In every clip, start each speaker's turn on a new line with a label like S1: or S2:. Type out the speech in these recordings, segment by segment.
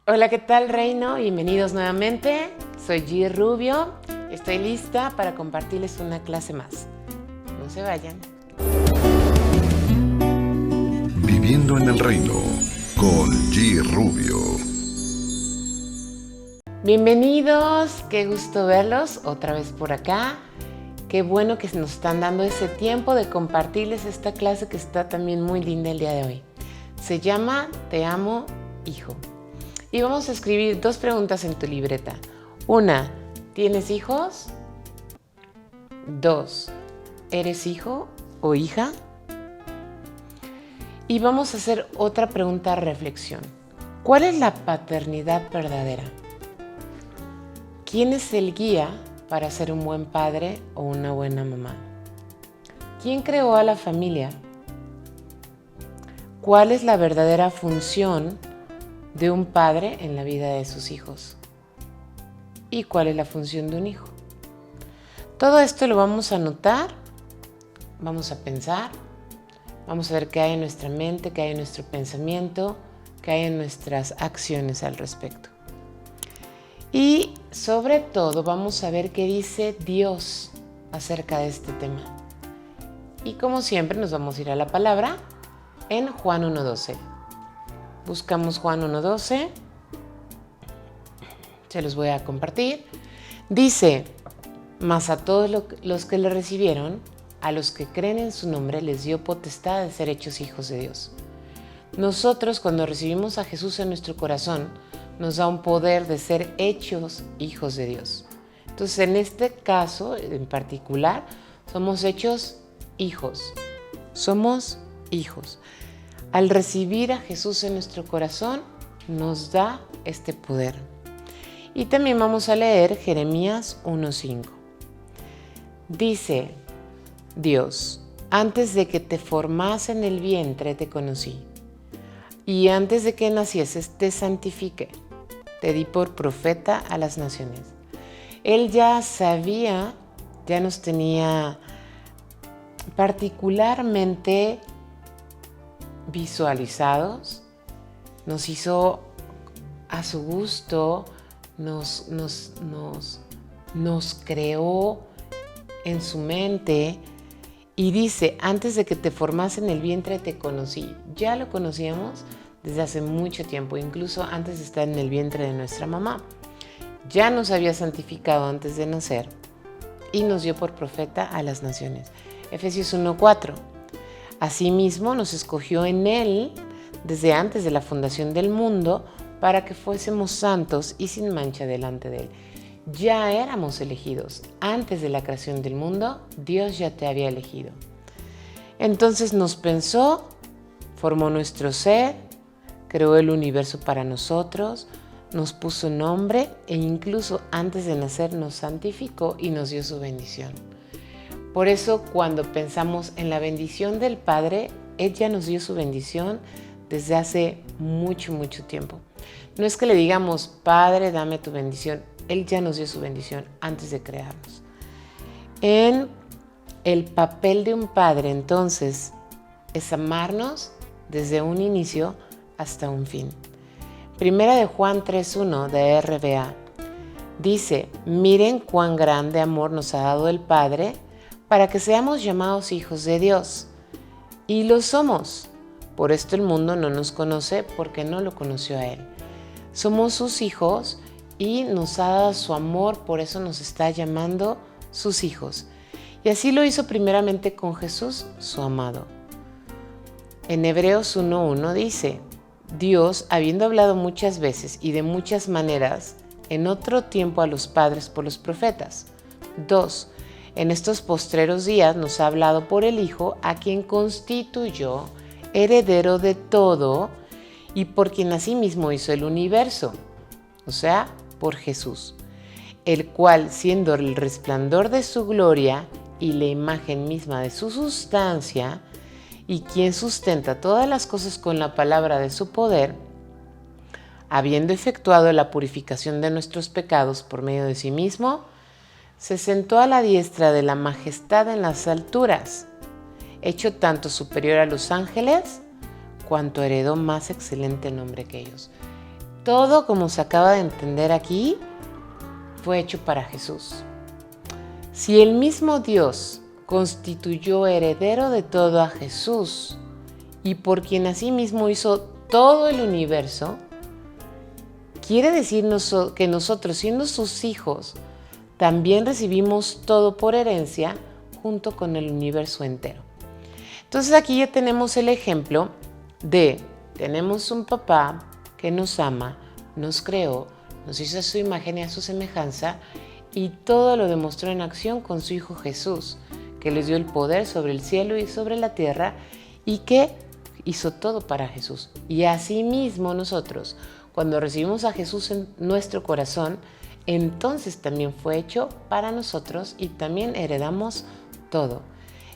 S1: Hola, ¿qué tal, Reino? Bienvenidos nuevamente. Soy G. Rubio. Estoy lista para compartirles una clase más. No se vayan.
S2: Viviendo en el Reino con G. Rubio.
S1: Bienvenidos, qué gusto verlos otra vez por acá. Qué bueno que nos están dando ese tiempo de compartirles esta clase que está también muy linda el día de hoy. Se llama Te amo, hijo. Y vamos a escribir 2 preguntas en tu libreta. 1, ¿tienes hijos? 2, ¿eres hijo o hija? Y vamos a hacer otra pregunta reflexión. ¿Cuál es la paternidad verdadera? ¿Quién es el guía para ser un buen padre o una buena mamá? ¿Quién creó a la familia? ¿Cuál es la verdadera función de un padre en la vida de sus hijos? ¿Y cuál es la función de un hijo? Todo esto lo vamos a anotar, vamos a pensar, vamos a ver qué hay en nuestra mente, qué hay en nuestro pensamiento, qué hay en nuestras acciones al respecto. Y sobre todo vamos a ver qué dice Dios acerca de este tema. Y como siempre nos vamos a ir a la palabra en Juan 1:12. Buscamos Juan 1:12. Se los voy a compartir. Dice: mas a todos los que le recibieron, a los que creen en su nombre, les dio potestad de ser hechos hijos de Dios. Nosotros, cuando recibimos a Jesús en nuestro corazón, nos da un poder de ser hechos hijos de Dios. Entonces, en este caso en particular, somos hechos hijos. Somos hijos. Al recibir a Jesús en nuestro corazón, nos da este poder. Y también vamos a leer Jeremías 1:5. Dice Dios: antes de que te formase en el vientre te conocí, y antes de que nacieses te santifiqué, te di por profeta a las naciones. Él ya sabía, ya nos tenía particularmente visualizados, nos hizo a su gusto, nos creó en su mente y dice: antes de que te formase en el vientre te conocí. Ya lo conocíamos desde hace mucho tiempo, incluso antes de estar en el vientre de nuestra mamá. Ya nos había santificado antes de nacer y nos dio por profeta a las naciones. Efesios 1:4. Asimismo nos escogió en Él desde antes de la fundación del mundo para que fuésemos santos y sin mancha delante de Él. Ya éramos elegidos. Antes de la creación del mundo, Dios ya te había elegido. Entonces nos pensó, formó nuestro ser, creó el universo para nosotros, nos puso nombre e incluso antes de nacer nos santificó y nos dio su bendición. Por eso, cuando pensamos en la bendición del Padre, Él ya nos dio su bendición desde hace mucho, mucho tiempo. No es que le digamos: Padre, dame tu bendición. Él ya nos dio su bendición antes de crearnos. En el papel de un padre, entonces, es amarnos desde un inicio hasta un fin. Primera de Juan 3:1 de RBA dice: miren cuán grande amor nos ha dado el Padre para que seamos llamados hijos de Dios. Y lo somos. Por esto el mundo no nos conoce, porque no lo conoció a Él. Somos sus hijos y nos ha dado su amor, por eso nos está llamando sus hijos. Y así lo hizo primeramente con Jesús, su amado. En Hebreos 1:1 dice: Dios, habiendo hablado muchas veces y de muchas maneras en otro tiempo a los padres por los profetas. 2. En estos postreros días nos ha hablado por el Hijo, a quien constituyó heredero de todo y por quien asimismo hizo el universo, o sea, por Jesús, el cual, siendo el resplandor de su gloria y la imagen misma de su sustancia, y quien sustenta todas las cosas con la palabra de su poder, habiendo efectuado la purificación de nuestros pecados por medio de sí mismo, se sentó a la diestra de la majestad en las alturas, hecho tanto superior a los ángeles, cuanto heredó más excelente nombre que ellos. Todo, como se acaba de entender aquí, fue hecho para Jesús. Si el mismo Dios constituyó heredero de todo a Jesús y por quien asimismo hizo todo el universo, quiere decirnos que nosotros, siendo sus hijos, también recibimos todo por herencia junto con el universo entero. Entonces aquí ya tenemos el ejemplo de, tenemos un papá que nos ama, nos creó, nos hizo a su imagen y a su semejanza y todo lo demostró en acción con su Hijo Jesús, que les dio el poder sobre el cielo y sobre la tierra y que hizo todo para Jesús. Y asimismo nosotros, cuando recibimos a Jesús en nuestro corazón, entonces también fue hecho para nosotros y también heredamos todo.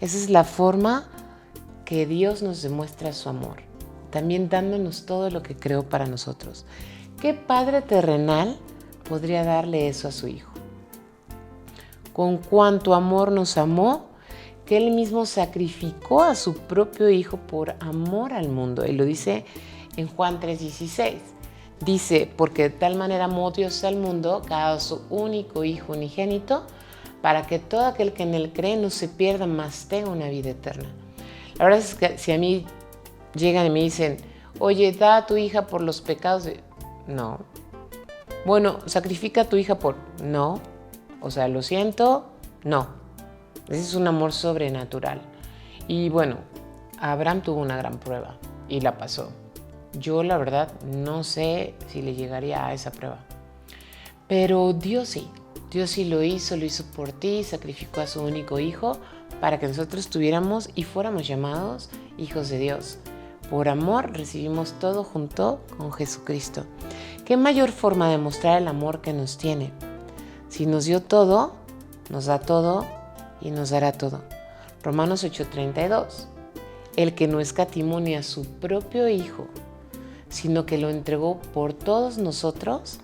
S1: Esa es la forma que Dios nos demuestra su amor, también dándonos todo lo que creó para nosotros. ¿Qué padre terrenal podría darle eso a su Hijo? Con cuánto amor nos amó, que Él mismo sacrificó a su propio Hijo por amor al mundo. Y lo dice en Juan 3:16. Dice, porque de tal manera amó Dios al mundo, que ha dado su único Hijo unigénito, para que todo aquel que en Él cree no se pierda, mas tenga una vida eterna. La verdad es que si a mí llegan y me dicen, oye, da a tu hija por los pecados de... No. Bueno, sacrifica a tu hija por... No. O sea, lo siento, no. Ese es un amor sobrenatural. Y bueno, Abraham tuvo una gran prueba y la pasó. Yo, la verdad, no sé si le llegaría a esa prueba. Pero Dios sí. Dios sí lo hizo por ti, sacrificó a su único Hijo para que nosotros tuviéramos y fuéramos llamados hijos de Dios. Por amor recibimos todo junto con Jesucristo. ¿Qué mayor forma de mostrar el amor que nos tiene? Si nos dio todo, nos da todo y nos dará todo. Romanos 8:32. El que no escatimó ni a su propio Hijo, sino que lo entregó por todos nosotros,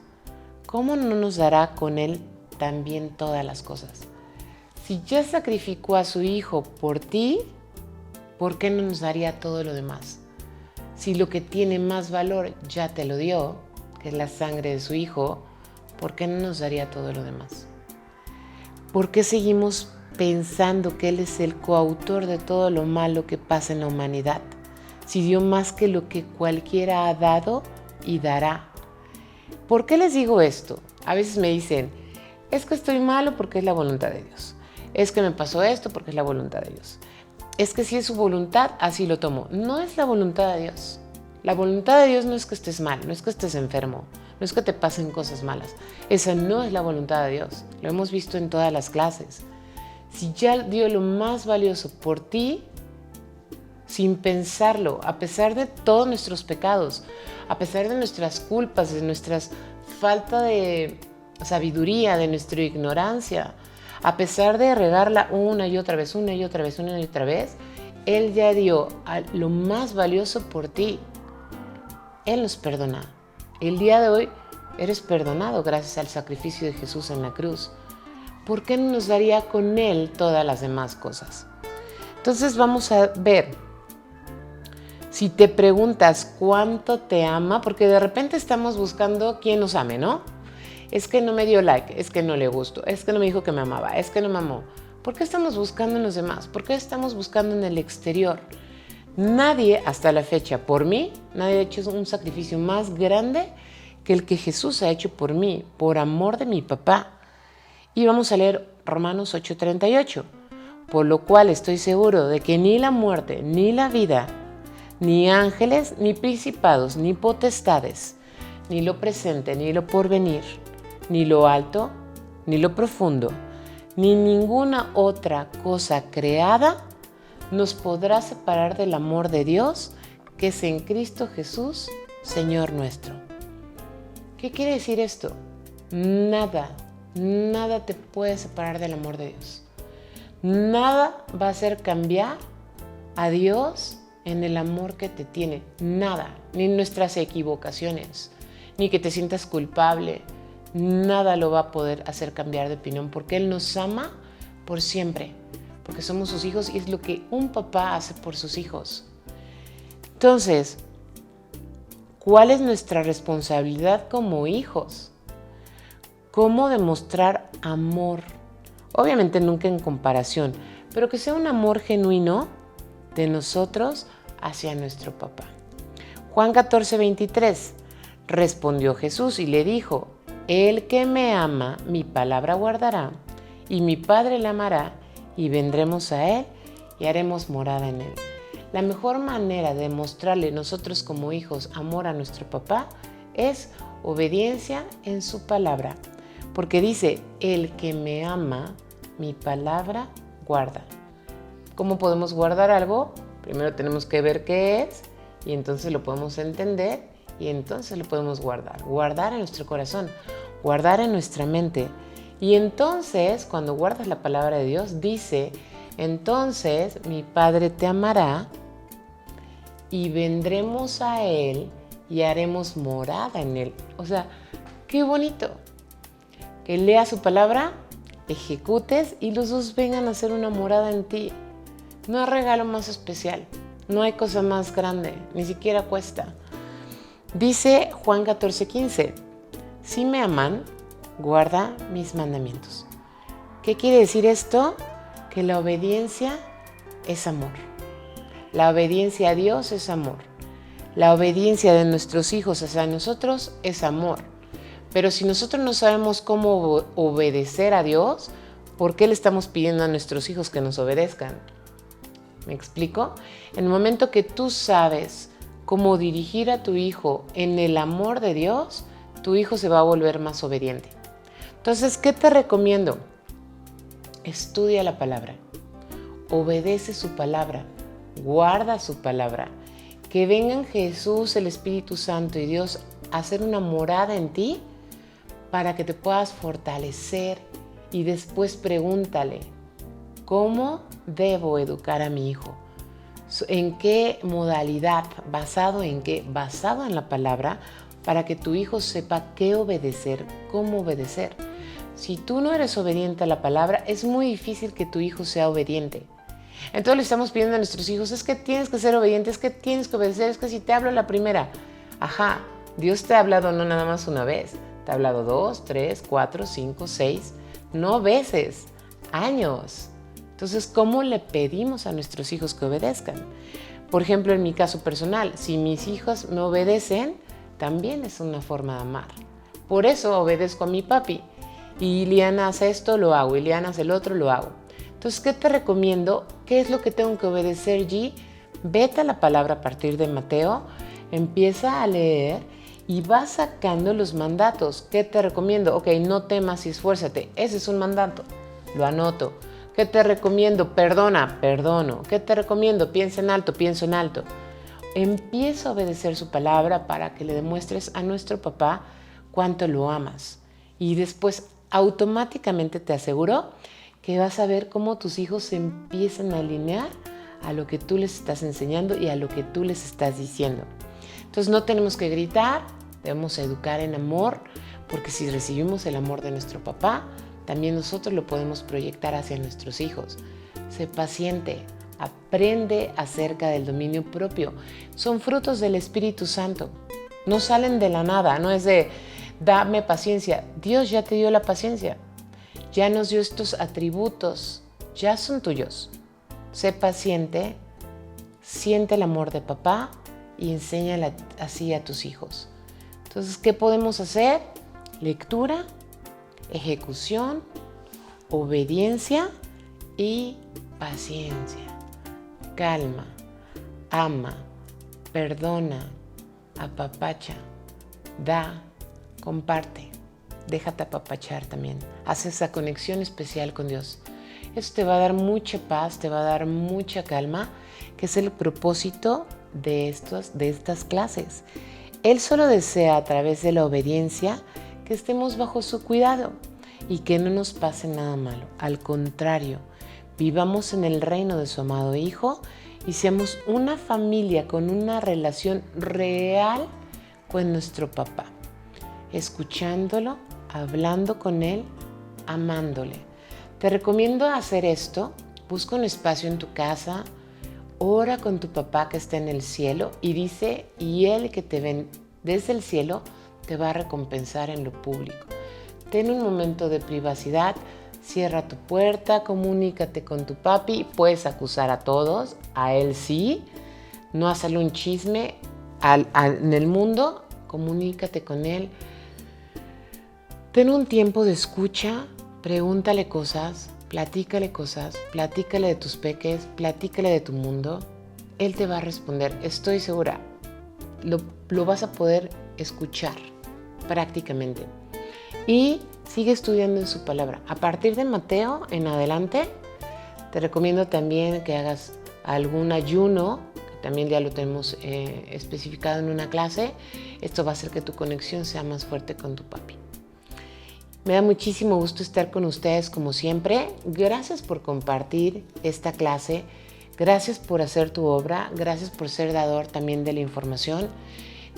S1: ¿cómo no nos dará con Él también todas las cosas? Si ya sacrificó a su Hijo por ti, ¿por qué no nos daría todo lo demás? Si lo que tiene más valor ya te lo dio, que es la sangre de su Hijo, ¿por qué no nos daría todo lo demás? ¿Por qué seguimos pensando que Él es el coautor de todo lo malo que pasa en la humanidad? Si dio más que lo que cualquiera ha dado y dará. ¿Por qué les digo esto? A veces me dicen, es que estoy malo porque es la voluntad de Dios. Es que me pasó esto porque es la voluntad de Dios. Es que si es su voluntad, así lo tomo. No es la voluntad de Dios. La voluntad de Dios no es que estés mal, no es que estés enfermo, no es que te pasen cosas malas. Esa no es la voluntad de Dios. Lo hemos visto en todas las clases. Si ya dio lo más valioso por ti, sin pensarlo, a pesar de todos nuestros pecados, a pesar de nuestras culpas, de nuestra falta de sabiduría, de nuestra ignorancia, a pesar de regarla una y otra vez, Él ya dio lo más valioso por ti. Él nos perdona. El día de hoy eres perdonado gracias al sacrificio de Jesús en la cruz. ¿Por qué no nos daría con Él todas las demás cosas? Entonces vamos a ver. Si te preguntas cuánto te ama, porque de repente estamos buscando quién nos ame, ¿no? Es que no me dio like, es que no le gustó, es que no me dijo que me amaba, es que no me amó. ¿Por qué estamos buscando en los demás? ¿Por qué estamos buscando en el exterior? Nadie, hasta la fecha, por mí, nadie ha hecho un sacrificio más grande que el que Jesús ha hecho por mí, por amor de mi papá. Y vamos a leer Romanos 8:38. Por lo cual estoy seguro de que ni la muerte, ni la vida, ni ángeles, ni principados, ni potestades, ni lo presente, ni lo porvenir, ni lo alto, ni lo profundo, ni ninguna otra cosa creada nos podrá separar del amor de Dios que es en Cristo Jesús, Señor nuestro. ¿Qué quiere decir esto? Nada te puede separar del amor de Dios. Nada va a hacer cambiar a Dios en el amor que te tiene. Nada, ni nuestras equivocaciones, ni que te sientas culpable. Nada lo va a poder hacer cambiar de opinión porque Él nos ama por siempre, porque somos sus hijos y es lo que un papá hace por sus hijos. Entonces, ¿Cuál es nuestra responsabilidad como hijos? ¿Cómo demostrar amor? Obviamente nunca en comparación, pero que sea un amor genuino de nosotros hacia nuestro papá. Juan 14:23. Respondió Jesús y le dijo: el que me ama, mi palabra guardará, y mi Padre le amará, y vendremos a él y haremos morada en él. La mejor manera de mostrarle nosotros como hijos amor a nuestro papá es obediencia en su palabra. Porque dice, el que me ama, mi palabra guarda. ¿Cómo podemos guardar algo? Primero tenemos que ver qué es y entonces lo podemos entender y entonces lo podemos guardar. Guardar en nuestro corazón, guardar en nuestra mente. Y entonces, cuando guardas la palabra de Dios, dice, entonces mi Padre te amará y vendremos a Él y haremos morada en Él. O sea, qué bonito. Que leas su palabra, ejecutes y los dos vengan a hacer una morada en ti. No hay regalo más especial, no hay cosa más grande, ni siquiera cuesta. Dice Juan 14:15, si me aman, guarda mis mandamientos. ¿Qué quiere decir esto? Que la obediencia es amor. La obediencia a Dios es amor. La obediencia de nuestros hijos hacia nosotros es amor. Pero si nosotros no sabemos cómo obedecer a Dios, ¿por qué le estamos pidiendo a nuestros hijos que nos obedezcan? ¿Me explico? En el momento que tú sabes cómo dirigir a tu hijo en el amor de Dios, tu hijo se va a volver más obediente. Entonces, ¿qué te recomiendo? Estudia la palabra, obedece su palabra, guarda su palabra. Que vengan Jesús, el Espíritu Santo y Dios a hacer una morada en ti para que te puedas fortalecer y después pregúntale, ¿cómo debo educar a mi hijo? ¿En qué modalidad? ¿Basado en qué? Basado en la palabra para que tu hijo sepa qué obedecer, cómo obedecer. Si tú no eres obediente a la palabra, es muy difícil que tu hijo sea obediente. Entonces le estamos pidiendo a nuestros hijos, es que tienes que ser obediente, es que tienes que obedecer, es que si te hablo la primera. Ajá, Dios te ha hablado no nada más una vez, te ha hablado 2, 3, 4, 5, 6, no veces, años. Entonces, ¿cómo le pedimos a nuestros hijos que obedezcan? Por ejemplo, en mi caso personal, si mis hijos me obedecen, también es una forma de amar. Por eso obedezco a mi papi. Y Iliana hace esto, lo hago. Iliana hace el otro, lo hago. Entonces, ¿qué te recomiendo? ¿Qué es lo que tengo que obedecer, G? Vete a la palabra a partir de Mateo, empieza a leer y vas sacando los mandatos. ¿Qué te recomiendo? Ok, no temas y esfuérzate. Ese es un mandato. Lo anoto. ¿Qué te recomiendo? Perdona, perdono. ¿Qué te recomiendo? Piensa en alto, pienso en alto. Empieza a obedecer su palabra para que le demuestres a nuestro papá cuánto lo amas. Y después automáticamente te aseguro que vas a ver cómo tus hijos se empiezan a alinear a lo que tú les estás enseñando y a lo que tú les estás diciendo. Entonces no tenemos que gritar, debemos educar en amor, porque si recibimos el amor de nuestro papá, también nosotros lo podemos proyectar hacia nuestros hijos. Sé paciente, aprende acerca del dominio propio. Son frutos del Espíritu Santo. No salen de la nada, no es de dame paciencia. Dios ya te dio la paciencia. Ya nos dio estos atributos, ya son tuyos. Sé paciente, siente el amor de papá y enséñala así a tus hijos. Entonces, ¿qué podemos hacer? Lectura, ejecución, obediencia y paciencia. Calma, ama, perdona, apapacha, da, comparte. Déjate apapachar también. Haz esa conexión especial con Dios. Eso te va a dar mucha paz, te va a dar mucha calma, que es el propósito de estas clases. Él solo desea a través de la obediencia que estemos bajo su cuidado y que no nos pase nada malo. Al contrario, vivamos en el reino de su amado Hijo y seamos una familia con una relación real con nuestro papá. Escuchándolo, hablando con él, amándole. Te recomiendo hacer esto. Busca un espacio en tu casa, ora con tu papá que está en el cielo y dice, y él que te desde el cielo te va a recompensar en lo público. Ten un momento de privacidad, cierra tu puerta, comunícate con tu papi, puedes acusar a todos, a él sí, no hacerle un chisme en el mundo, comunícate con él. Ten un tiempo de escucha, pregúntale cosas, platícale de tus peques, platícale de tu mundo. Él te va a responder, estoy segura, lo vas a poder escuchar prácticamente. Y sigue estudiando en su palabra. A partir de Mateo en adelante, te recomiendo también que hagas algún ayuno, que también ya lo tenemos especificado en una clase. Esto va a hacer que tu conexión sea más fuerte con tu papi. Me da muchísimo gusto estar con ustedes como siempre. Gracias por compartir esta clase. Gracias por hacer tu obra. Gracias por ser dador también de la información.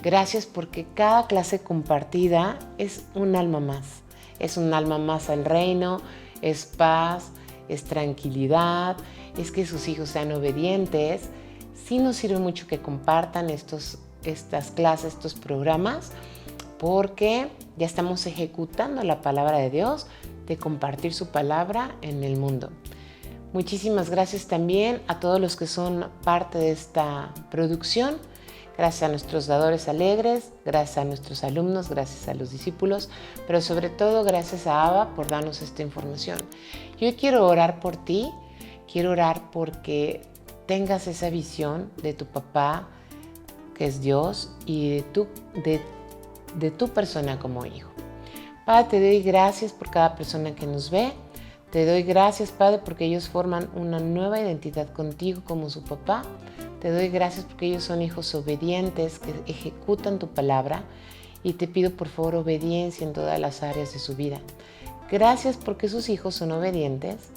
S1: Gracias porque cada clase compartida es un alma más. Es un alma más al reino, es paz, es tranquilidad, es que sus hijos sean obedientes. Sí nos sirve mucho que compartan estas clases, estos programas, porque ya estamos ejecutando la palabra de Dios, de compartir su palabra en el mundo. Muchísimas gracias también a todos los que son parte de esta producción. Gracias a nuestros dadores alegres, gracias a nuestros alumnos, gracias a los discípulos, pero sobre todo gracias a Abba por darnos esta información. Yo quiero orar por ti, quiero orar porque tengas esa visión de tu papá, que es Dios, y de tu persona como hijo. Padre, te doy gracias por cada persona que nos ve. Te doy gracias, Padre, porque ellos forman una nueva identidad contigo como su papá. Te doy gracias porque ellos son hijos obedientes que ejecutan tu palabra, y te pido por favor obediencia en todas las áreas de su vida. Gracias porque sus hijos son obedientes,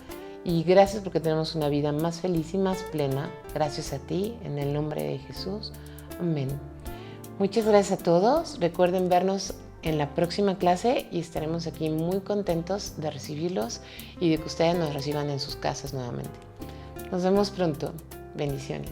S1: y gracias porque tenemos una vida más feliz y más plena. Gracias a ti, en el nombre de Jesús. Amén. Muchas gracias a todos. Recuerden vernos en la próxima clase y estaremos aquí muy contentos de recibirlos y de que ustedes nos reciban en sus casas nuevamente. Nos vemos pronto. Bendiciones.